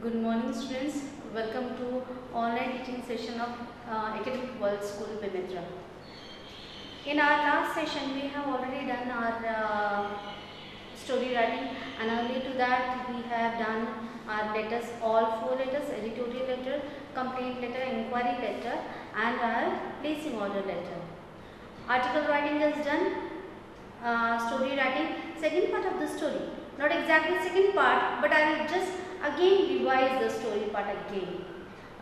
Good morning students, welcome to online teaching session of Academic World School Bimitra. In our last session we have already done our story writing, and earlier to that we have done our letters, all 4 letters: editorial letter, complaint letter, inquiry letter and our placing order letter. Article writing is done, story writing, second part of the story. Not exactly second part, but I will just again revise the story part again.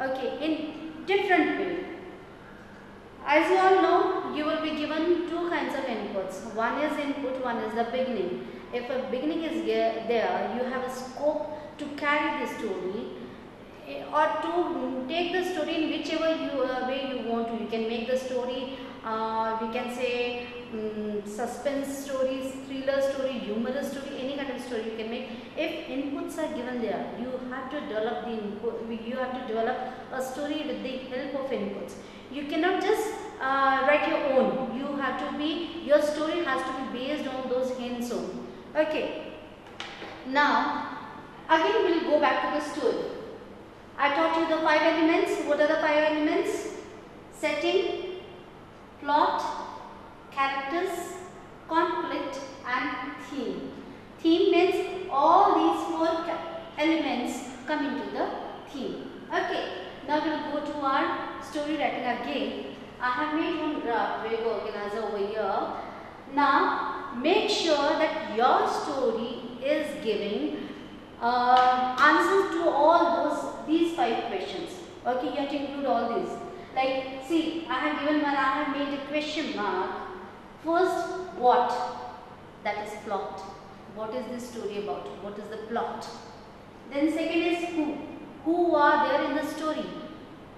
Okay, in different way. As you all know, you will be given 2 kinds of inputs. One is input, one is the beginning. If a beginning is there, you have a scope to carry the story or to take the story in whichever way you want to. You can make the story, we can say suspense stories, thriller story, humorous story, any kind of story you can make. If inputs are given there, you have to develop the input. You have to develop a story with the help of inputs. You cannot just write your own. You have to be, your story has to be based on those hints only. Okay. Now, again we will go back to the story. I taught you the 5 elements. What are the 5 elements? Setting, plot, characters, conflict and theme. Theme means all these 4 elements come into the theme. Okay. Now we will go to our story writing again. I have made one graph, web organizer over here. Now make sure that your story is giving answers to all these 5 questions. Okay, you have to include all these. Like, see, I have made a question mark. First, what? That is plot. What is this story about? What is the plot? Then second is who. Who are there in the story?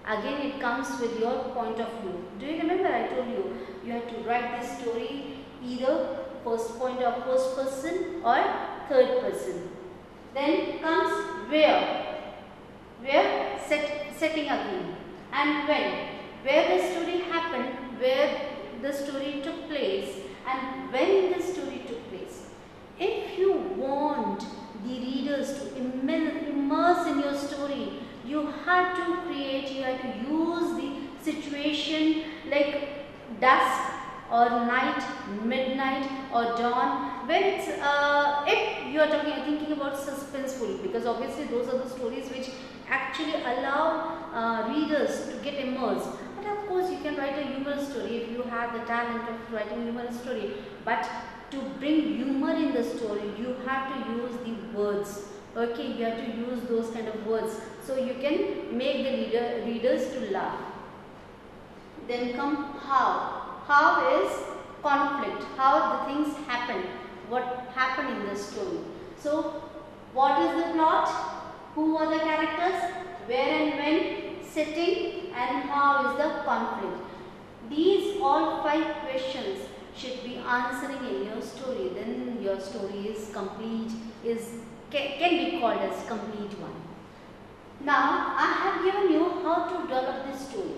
Again, it comes with your point of view. Do you remember I told you, you have to write this story either first person or third person. Then comes where setting again, and where the story happened, where the story took place, and when the story took place. If you want the readers to immerse in your story, you have to use the situation like dusk or night, midnight or dawn. When it's, if you are thinking about suspenseful, because obviously those are the stories which actually allow readers to get immersed. But of course you can write a humorous story if you have the talent of writing a humorous story. But to bring humor in the story, you have to use the words. Okay, you have to use those kind of words so you can make the readers to laugh. Then come how. How is conflict, how the things happen, what happened in the story. So, what is the plot? Who are the characters? Where and when? Setting, and how is the conflict? These all 5 questions should be answering in your story. Then your story is complete, can be called as complete one. Now, I have given you how to develop this story.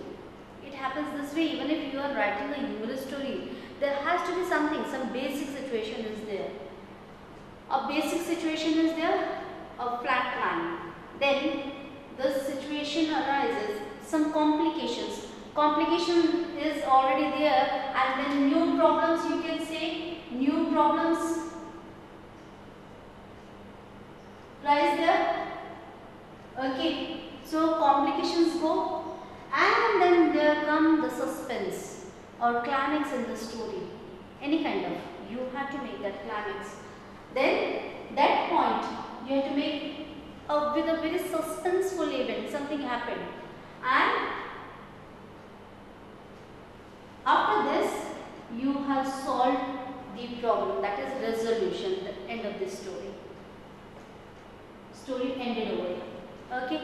It happens this way. Even if you are writing a humorous story, there has to be something, some basic situation is there. A basic situation is there, a flat line. Then the situation arises, some complications. Complication is already there, and then new problems, you can say, new problems rise there. Okay, so complications go. And then there come the suspense or climax in the story. Any kind of, you have to make that climax. Then that point you have to make with a very suspenseful event, something happened. And after this you have solved the problem, that is resolution, the end of this story. Story ended over here. Okay.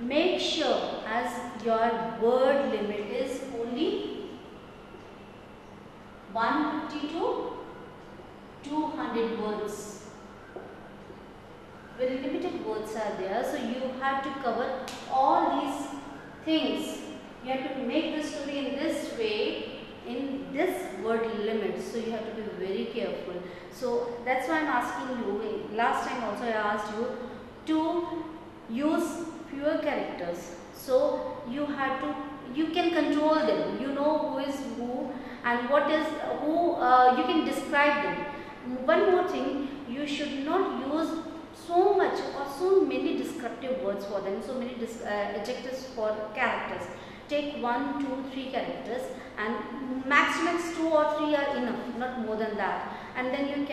Make sure as your word limit is only 150 to 200 words. Very limited words are there, so you have to cover all these things. You have to make the story in this way, in this word limit, so you have to be very careful. So that's why I am asking you, last time also I asked you to use fewer characters. So you have to, you can control them. You know who is who and what is who. You can describe them. One more thing, you should not use so much or so many descriptive words for them, so many adjectives for characters. Take 1, 2, 3 characters, and maximum 2 or 3 are enough, not more than that. And then you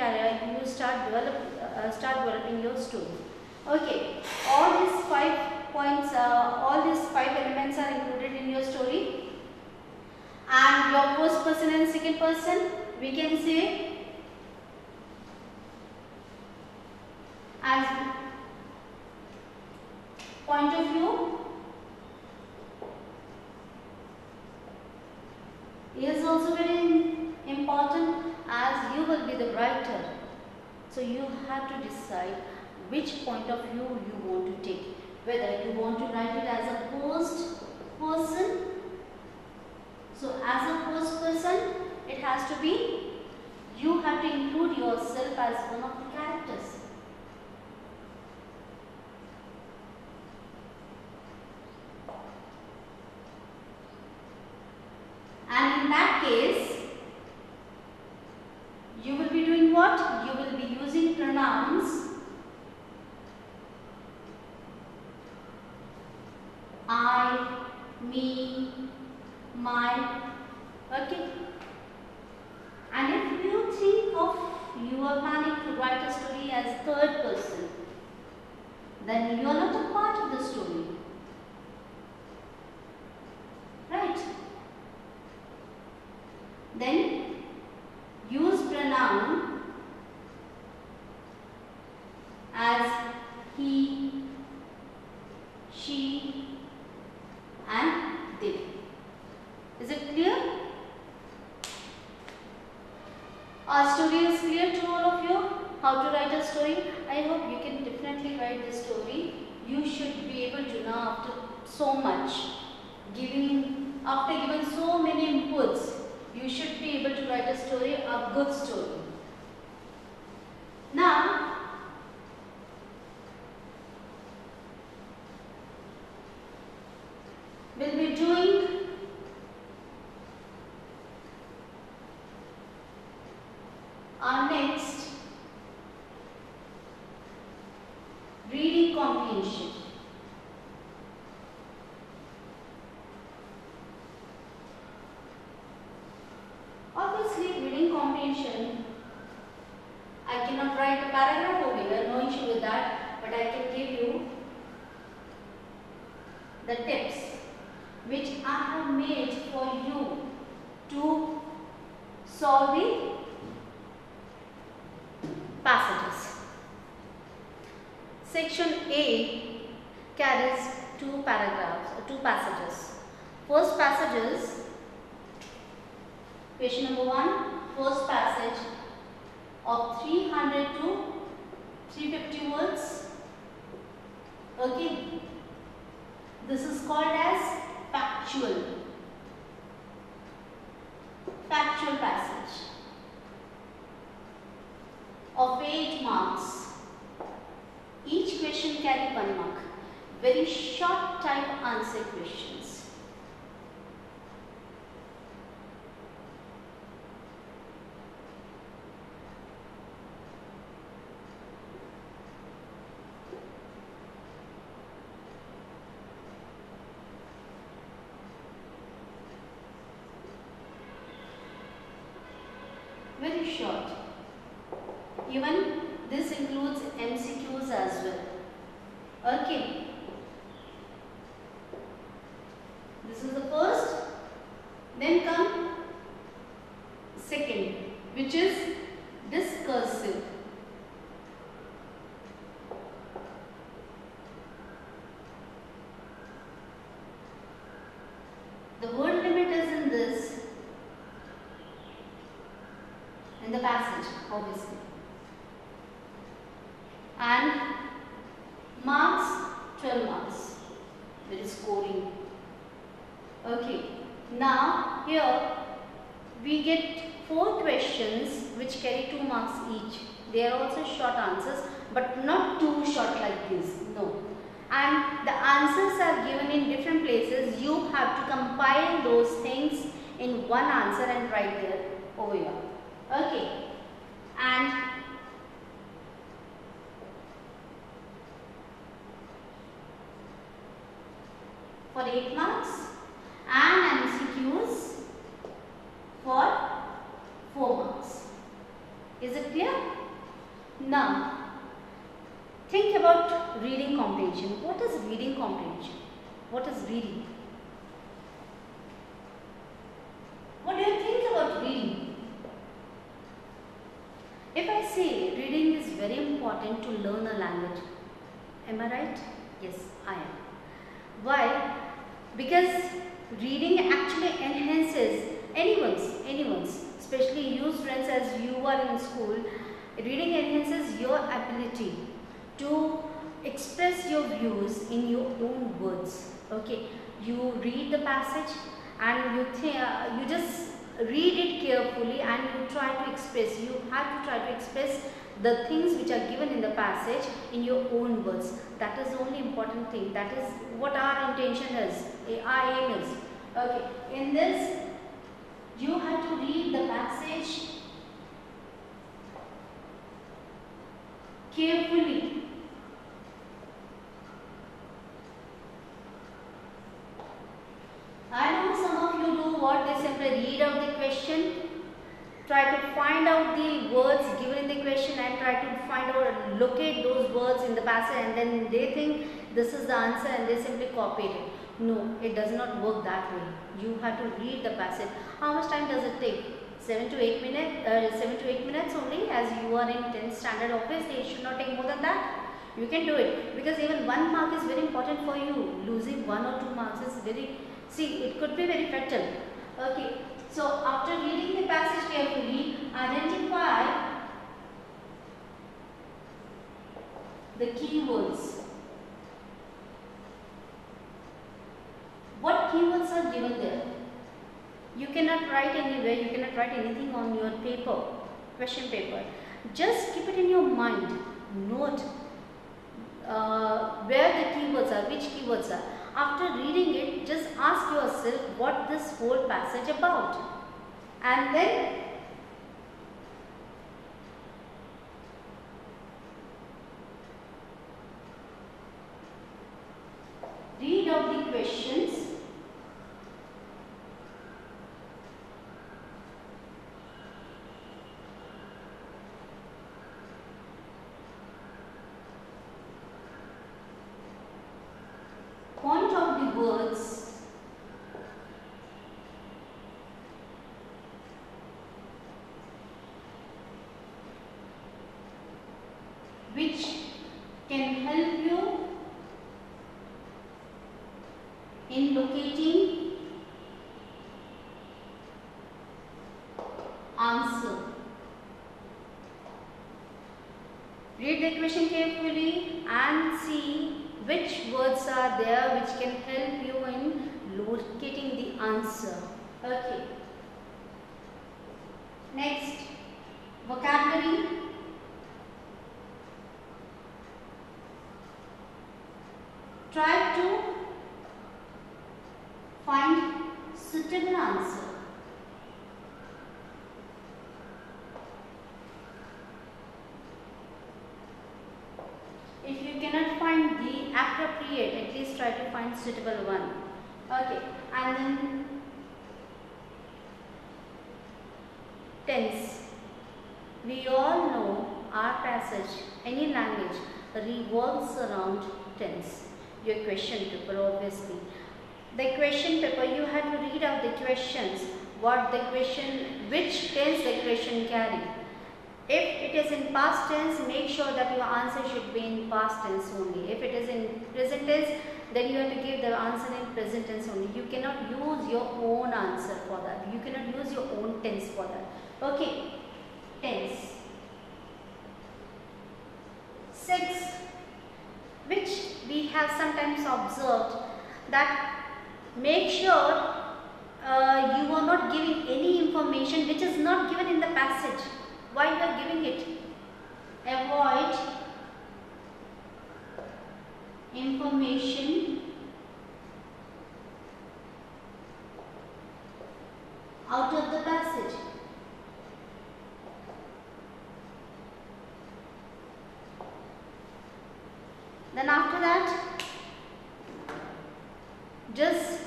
start developing your story. Okay, all these 5 points, all these 5 elements are included in your story. And your first person and second person, we can say as point of view is also very important, as you will be the writer. So you have to decide which point of view you want to take, whether you want to write it as a first person. So as a first person, it has to be, you have to include yourself as one of the characters. And in that case, you will be doing what? You will be using pronouns I, me, my. Okay. And if you think of, you are planning to write a story as third person, then you are not a part of the story. Right? Then use pronoun as he, she and they. Is it clear? Our story is clear to all of you? How to write a story? I hope you can definitely write the story. You should be able to know after so much, after giving so many inputs, you should be able to write a story, a good story. Now, we'll be doing our next reading comprehension. Obviously, reading comprehension, I cannot write a paragraph over here, no issue with that, but I can give you the tips which I have made for you to solve the passages. Section A carries 2 paragraphs or 2 passages. First passage is question number 1, first passage of 300 to 350 words. Okay, this is called as factual passage of 8 marks. Each question carry 1 mark. Very short type answer questions. Very short. Even this includes MCQs as well. Okay. This is the first. Then come second, which is discursive. The word limit is in this, in the passage, obviously. And marks, 12 marks. There is scoring. Okay. Now here we get 4 questions which carry 2 marks each. They are also short answers, but not too short like this. No. and the answers are given in different places. You have to compile those things in one answer and write there over here. Okay, and for 8 marks and MCQs for 4 marks. Is it clear? Now, think about reading comprehension. What is reading comprehension? What is reading? What do you think about reading? If I say reading is very important to learn a language, am I right? Yes, I am. Why? Because reading actually enhances anyone's, especially you students as you are in school, reading enhances your ability to express your views in your own words. Okay, you read the passage and you just read it carefully and you try to express. You have to try to express the things which are given in the passage in your own words. That is the only important thing. That is what our intention is, our aim is. Okay, in this you have to read the passage carefully. I know some of you do what, they simply read out the question, try to find out the words given in the question and try to find out, locate those words in the passage, and then they think this is the answer and they simply copy it. No, it does not work that way. You have to read the passage. How much time does it take? 7 to 8 minutes only. As you are in 10th standard, obviously it should not take more than that. You can do it, because even 1 mark is very important for you. Losing 1 or 2 marks is very, see, it could be very fatal. Okay, so after reading the passage carefully, identify the keywords. What keywords are given there? You cannot write anywhere, you cannot write anything on your paper, question paper. Just keep it in your mind. Note where the keywords are, which keywords are. After reading it, just ask yourself what this whole passage about. And then read out the questions point out the words which can help you in locating answer. Read the question carefully and see which words are there which can help you in locating the answer. Okay. Next, vocabulary. Try to find suitable answer. If you cannot find the appropriate, at least try to find suitable one. Okay, and then tense. We all know our passage, any language, revolves around tense. Your question paper, obviously. The question paper, you have to read out the questions, what the question, which tense the question carry. If it is in past tense, make sure that your answer should be in past tense only. If it is in present tense, then you have to give the answer in present tense only. You cannot use your own answer for that. You cannot use your own tense for that. Okay, tense. 6, which we have sometimes observed, that make sure you are not giving any information which is not given in the passage. Why you are giving it? Avoid information out of the passage. Then after that, just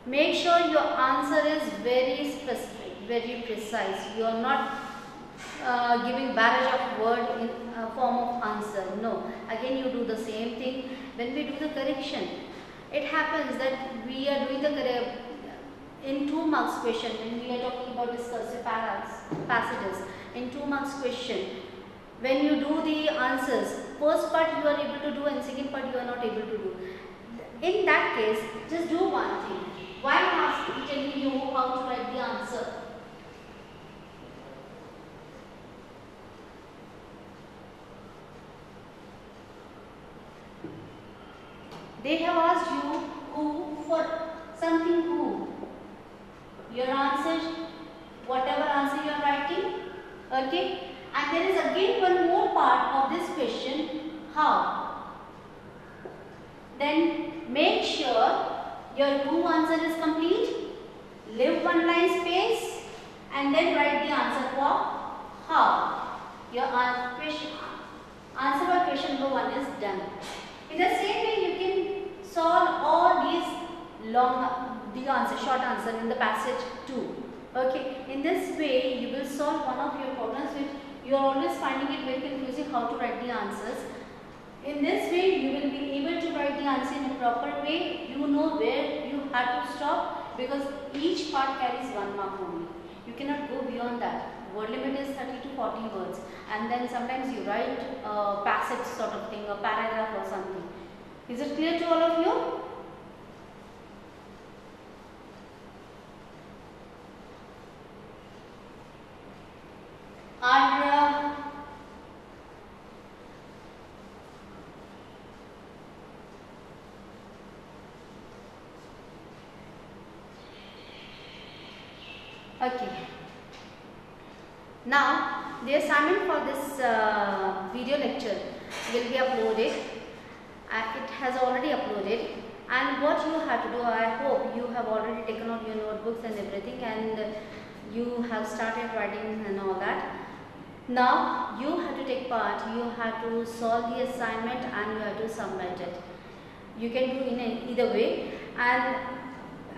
make sure your answer is very specific, very precise. You are not giving barrage of word in form of answer. No. Again, you do the same thing. When we do the correction, it happens that we are doing the in 2 marks question, when we are talking about discursive passages, in 2 marks question, when you do the answers, first part you are able to do and second part you are not able to do. In that case, just do one thing. Why am I telling you how to write the answer? They have asked you who for something who. Your answer, whatever answer you are writing, okay? And there is again one more part of this question, how. Then make sure your who answer is complete, leave one line space and then write the answer for how. Your answer for question number 1 is done. In the same way, you can solve all these short answer in the passage 2. Okay, in this way you will solve one of your problems which you are always finding it very confusing how to write the answers. In this way you will be able to write the answer in a proper way. You know where you have to stop because each part carries 1 mark only. You cannot go beyond that. Word limit is 30 to 40 words and then sometimes you write a passage sort of thing, a paragraph or something. Is it clear to all of you? Okay. Now the assignment for this video lecture will be uploaded. It has already uploaded, and what you have to do, I hope you have already taken out your notebooks and everything and you have started writing and all that. Now you have to take part, you have to solve the assignment and you have to submit it. You can do in either way, and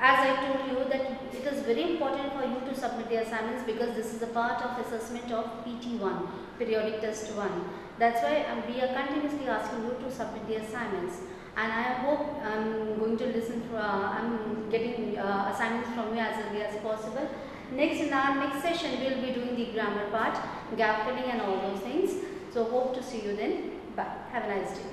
as I told you that it is very important for you to submit the assignments because this is a part of assessment of PT1, periodic test 1. That's why we are continuously asking you to submit the assignments, and I hope I'm going to I'm getting assignments from you as early as possible. Next, in our next session, we will be doing the grammar part, gap filling and all those things. So hope to see you then. Bye. Have a nice day.